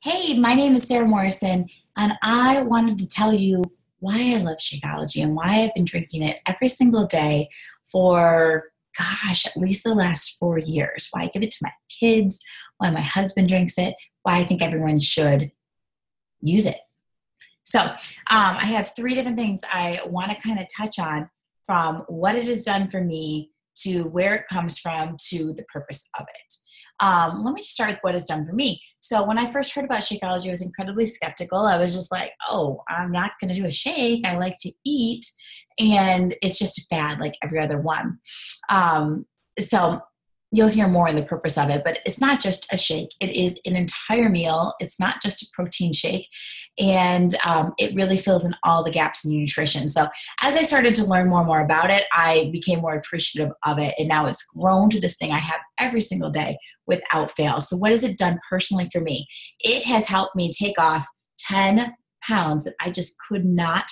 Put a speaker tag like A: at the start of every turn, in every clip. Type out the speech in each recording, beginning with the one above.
A: Hey, my name is Sarah Morrison, and I wanted to tell you why I love Shakeology and why I've been drinking it every single day for, at least the last 4 years. Why I give it to my kids, why my husband drinks it, why I think everyone should use it. So, I have three different things I want to kind of touch on, from what it has done for me to where it comes from to the purpose of it. Let me just start with what it's done for me. So when I first heard about Shakeology, I was incredibly skeptical. I was just like, oh, I'm not going to do a shake. I like to eat. And it's just a fad like every other one. So you'll hear more on the purpose of it, but it's not just a shake. It is an entire meal. It's not just a protein shake. And it really fills in all the gaps in nutrition. So as I started to learn more and more about it, I became more appreciative of it. And now it's grown to this thing I have every single day without fail. So what has it done personally for me? It has helped me take off 10 pounds that I just could not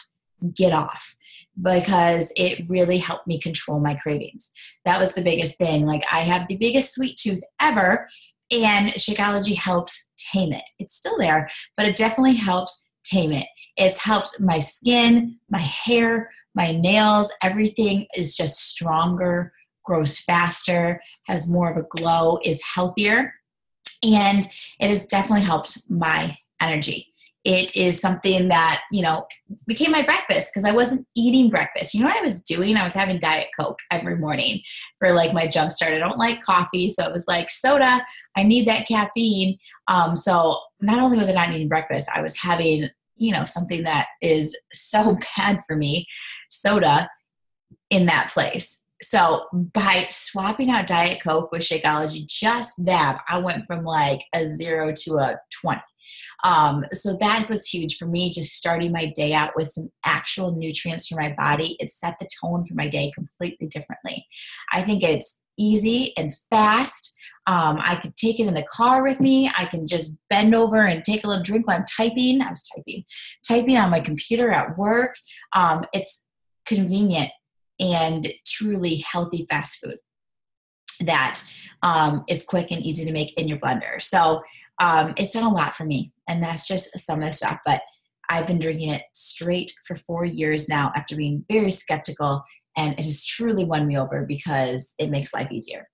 A: get off, because it really helped me control my cravings. That was the biggest thing. Like, I have the biggest sweet tooth ever, and Shakeology helps tame it. It's still there, but it definitely helps tame it. It's helped my skin, my hair, my nails. Everything is just stronger, grows faster, has more of a glow, is healthier, and it has definitely helped my energy. It is something that, became my breakfast, because I wasn't eating breakfast. You know what I was doing? I was having Diet Coke every morning for like my jump start. I don't like coffee. So it was like soda. I need that caffeine. So not only was I not eating breakfast, I was having, something that is so bad for me, soda, in that place. So by swapping out Diet Coke with Shakeology, just that, I went from like a 0 to a 20. So that was huge for me, just starting my day out with some actual nutrients for my body. It set the tone for my day completely differently. I think it's easy and fast. I could take it in the car with me. I can just bend over and take a little drink while I'm typing. I was typing on my computer at work. It's convenient and truly healthy fast food that is quick and easy to make in your blender. So it's done a lot for me, and that's just some of the stuff. But I've been drinking it straight for 4 years now after being very skeptical, and it has truly won me over because it makes life easier.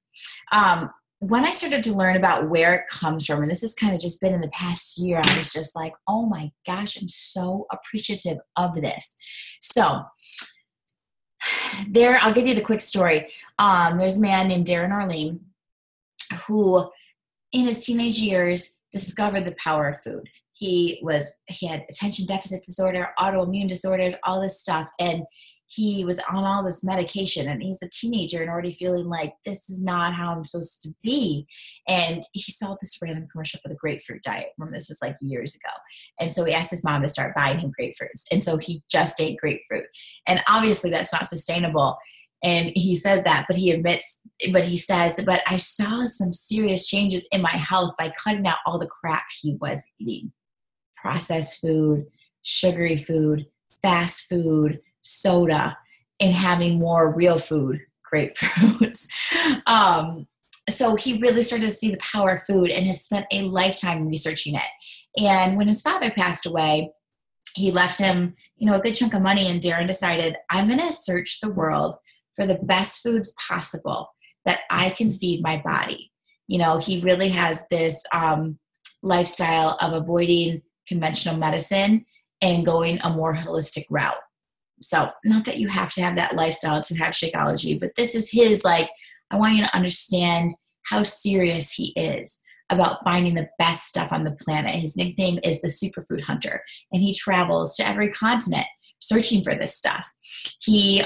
A: When I started to learn about where it comes from, and this has kind of just been in the past year, I was just like, oh my gosh, I'm so appreciative of this. So I'll give you the quick story. There's a man named Darren Arlene who, in his teenage years, discovered the power of food. He had attention deficit disorder, autoimmune disorders, all this stuff. And he was on all this medication, and he's a teenager and already feeling like this is not how I'm supposed to be. And he saw this random commercial for the grapefruit diet. Remember, this is like years ago. And so he asked his mom to start buying him grapefruits. And so he just ate grapefruit. And obviously that's not sustainable. And he says that, but he says, but I saw some serious changes in my health by cutting out all the crap he was eating. Processed food, sugary food, fast food, soda, and having more real food, grapefruits. So he really started to see the power of food and has spent a lifetime researching it. And when his father passed away, he left him, a good chunk of money, and Darren decided, I'm going to search the world for the best foods possible that I can feed my body. He really has this lifestyle of avoiding conventional medicine and going a more holistic route. So not that you have to have that lifestyle to have Shakeology, but this is his, I want you to understand how serious he is about finding the best stuff on the planet. His nickname is the Superfood Hunter, and he travels to every continent searching for this stuff. He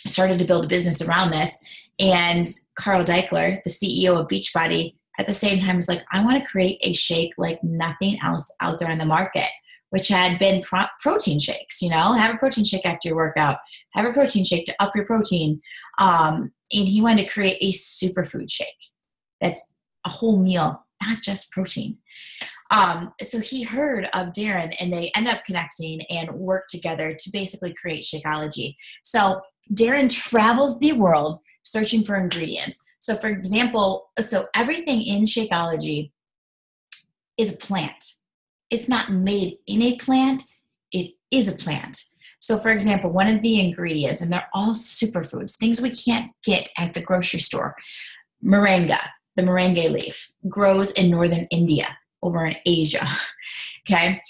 A: started to build a business around this, and Carl Deichler, the CEO of Beachbody, at the same time was like, I want to create a shake like nothing else out there on the market, which had been protein shakes. Have a protein shake after your workout, have a protein shake to up your protein. And he wanted to create a superfood shake that's a whole meal, not just protein. So he heard of Darren, and they end up connecting and work together to basically create Shakeology. So Darren travels the world searching for ingredients. So for example, everything in Shakeology is a plant. It's not made in a plant. It is a plant. So for example, one of the ingredients, and they're all superfoods, things we can't get at the grocery store, moringa, the moringa leaf, grows in northern India, over in Asia. Okay.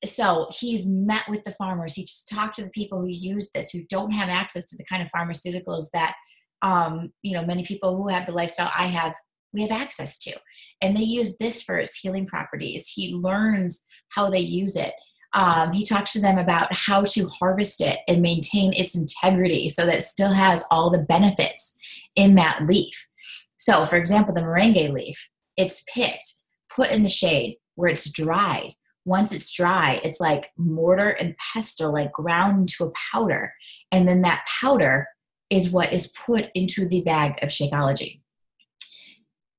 A: So he's met with the farmers. He's talked to the people who use this, who don't have access to the kind of pharmaceuticals that, many people who have the lifestyle I have, we have access to. And they use this for its healing properties. He learns how they use it. He talks to them about how to harvest it and maintain its integrity so that it still has all the benefits in that leaf. So for example, the moringa leaf, it's picked, put in the shade where it's dried. Once it's dry, it's like mortar and pestle, like ground into a powder. And then that powder is what is put into the bag of Shakeology.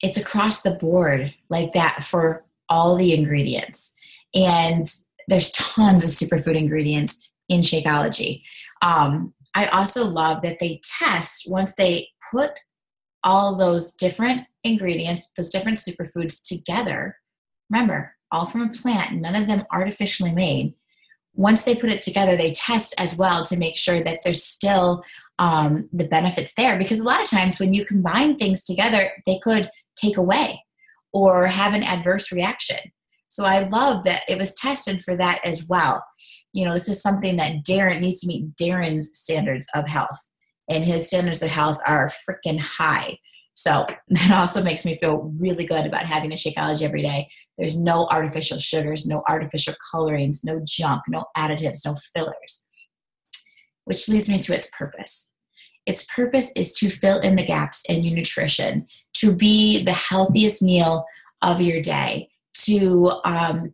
A: It's across the board like that for all the ingredients. And there's tons of superfood ingredients in Shakeology. I also love that they test, once they put all those different ingredients, those different superfoods together, remember, all from a plant, none of them artificially made. Once they put it together, they test as well to make sure that there's still the benefits there. Because a lot of times when you combine things together, they could take away or have an adverse reaction. So I love that it was tested for that as well. This is something that Darren needs to meet Darren's standards of health. And his standards of health are freaking high. So that also makes me feel really good about having a Shakeology every day. There's no artificial sugars, no artificial colorings, no junk, no additives, no fillers. Which leads me to its purpose. Its purpose is to fill in the gaps in your nutrition, to be the healthiest meal of your day, to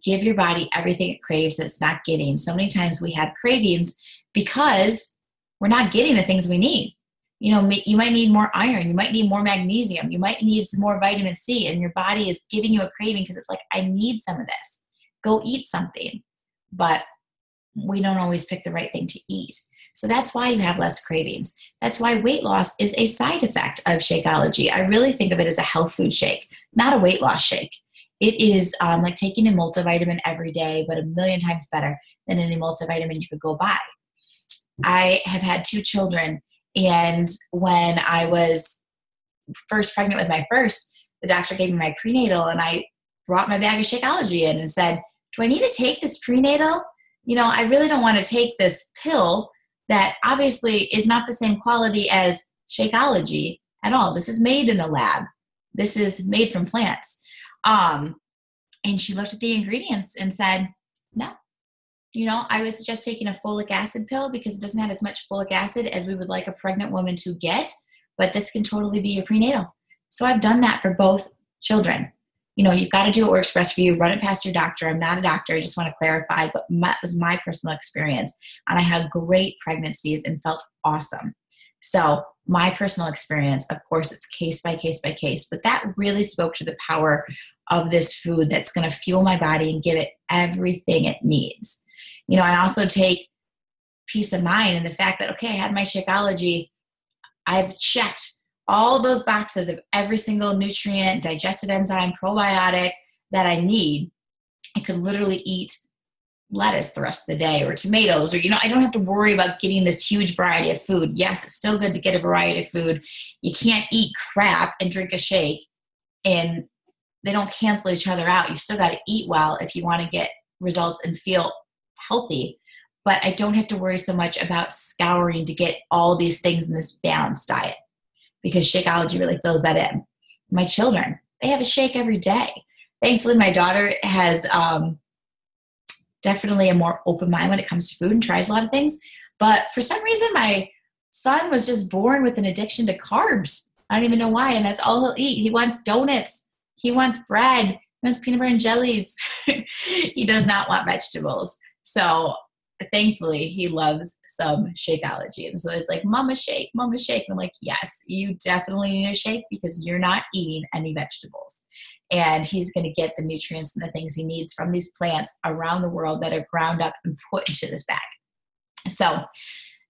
A: give your body everything it craves that's not getting. So many times we have cravings because we're not getting the things we need. You might need more iron. You might need more magnesium. You might need some more vitamin C, and your body is giving you a craving because it's like, I need some of this. Go eat something. But we don't always pick the right thing to eat. So that's why you have less cravings. That's why weight loss is a side effect of Shakeology. I really think of it as a health food shake, not a weight loss shake. It is like taking a multivitamin every day, but a million times better than any multivitamin you could go buy. I have had 2 children, and when I was first pregnant with my first, the doctor gave me my prenatal, and I brought my bag of Shakeology in and said, do I need to take this prenatal? I really don't want to take this pill that obviously is not the same quality as Shakeology at all. This is made in a lab. This is made from plants. And she looked at the ingredients and said, no. I was just taking a folic acid pill because it doesn't have as much folic acid as we would like a pregnant woman to get, but this can totally be your prenatal. So I've done that for both children. You've got to do what works best for you. Run it past your doctor. I'm not a doctor. I just want to clarify, but that was my personal experience. And I had great pregnancies and felt awesome. So my personal experience, of course, it's case by case by case, but that really spoke to the power of this food that's going to fuel my body and give it everything it needs. I also take peace of mind in the fact that, okay, I had my Shakeology. I've checked all those boxes of every single nutrient, digestive enzyme, probiotic that I need. I could literally eat lettuce the rest of the day, or tomatoes, or, I don't have to worry about getting this huge variety of food. Yes, it's still good to get a variety of food. You can't eat crap and drink a shake, and they don't cancel each other out. You still got to eat well if you want to get results and feel healthy. But I don't have to worry so much about scouring to get all these things in this balanced diet, because Shakeology really fills that in. My children, they have a shake every day. Thankfully, my daughter has definitely a more open mind when it comes to food and tries a lot of things. But for some reason, my son was just born with an addiction to carbs. I don't even know why. And that's all he'll eat. He wants donuts. He wants bread. He wants peanut butter and jellies. He does not want vegetables. So thankfully, he loves some Shakeology. And so it's like, Mama shake, Mama shake. And I'm like, yes, you definitely need a shake because you're not eating any vegetables. And he's going to get the nutrients and the things he needs from these plants around the world that are ground up and put into this bag. So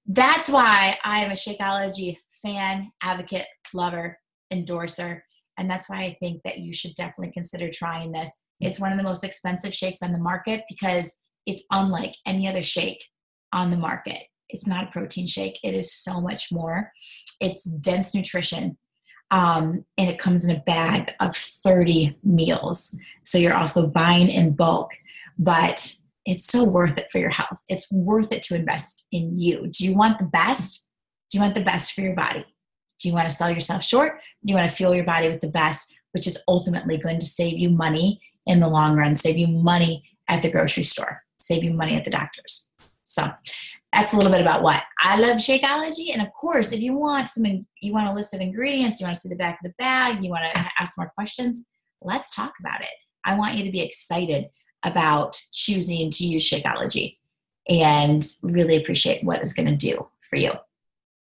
A: that's why I am a Shakeology fan, advocate, lover, endorser. And that's why I think that you should definitely consider trying this. It's one of the most expensive shakes on the market because it's unlike any other shake on the market. It's not a protein shake. It is so much more. It's dense nutrition. And it comes in a bag of 30 meals. So you're also buying in bulk, but it's so worth it for your health. It's worth it to invest in you. Do you want the best? Do you want the best for your body? Do you want to sell yourself short? Do you want to fuel your body with the best, which is ultimately going to save you money in the long run, save you money at the grocery store, save you money at the doctor's? So that's a little bit about what I love Shakeology. And of course, if you want you want a list of ingredients, you want to see the back of the bag, you want to ask more questions, let's talk about it. I want you to be excited about choosing to use Shakeology and really appreciate what it's going to do for you.